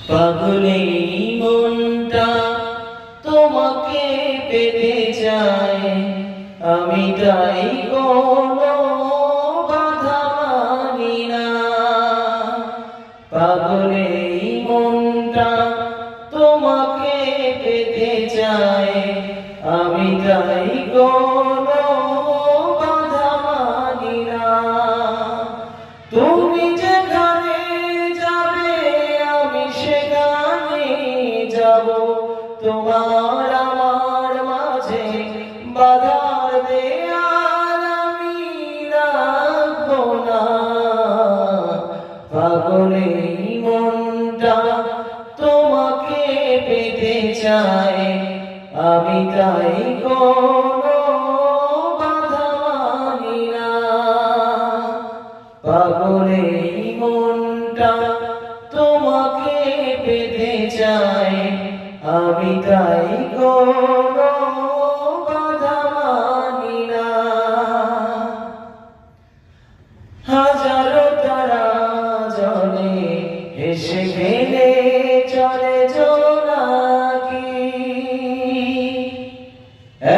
পাগলে মনটা তোমাকে পেতে চায়, আমি তাই কোনো বাধা মানি না। পাগলে মনটা তোমাকে পেতে চায়, আমি তাই কোনো বাধা মানি না। তুমি যেখানে যাবে আমি সেখানে যাব, তোমার আমার মাঝে বাধার দেয়াল আমি রাখবো না। পাগলে মনটা তোমাকে পেতে চায়, আমি তাই কোনো বাধা মানি না। পাগলে মনটা তোমাকে পেতে চায়, আমি তাই কোনো বাধা মানি না। হাজারো তারা জলে হেসে খেলে চলে জোনাকি,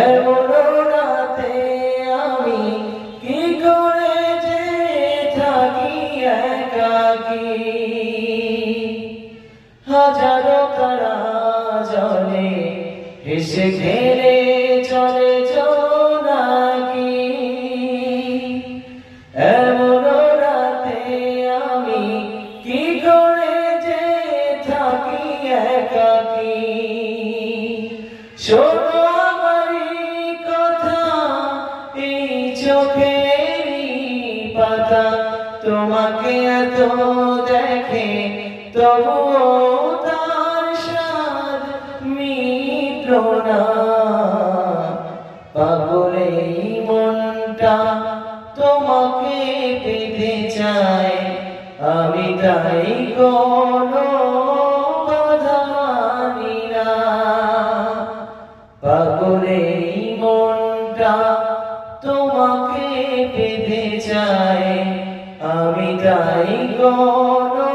এমন রাতে আমি কি করে যে থাকি একাকী। হাজারো তারা জলে হেসে খেলে চলে জোনাকি, এমন রাতে আমি কি করে যে থাকি একাকী। শোনো আমারই কথা, এই চোখেরই পাতা তোমাকে এত দেখে, তবুও তার স্বাদ মিটল না। পাগলে মনটা তোমাকে পেতে চায়, আমি তাই কোনো বাধা মানি না। পাগলে মনটা তোমাকে পেতে চায়, আমি তাই কোনো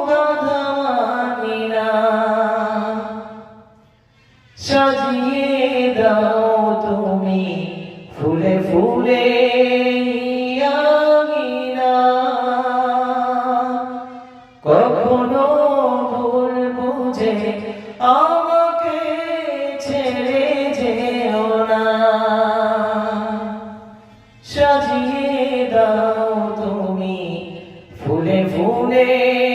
বাধা মানি না। সাজিয়ে দাও তুমি ফুলে ফুলে আঙিনা, কখনো ভুল বুঝে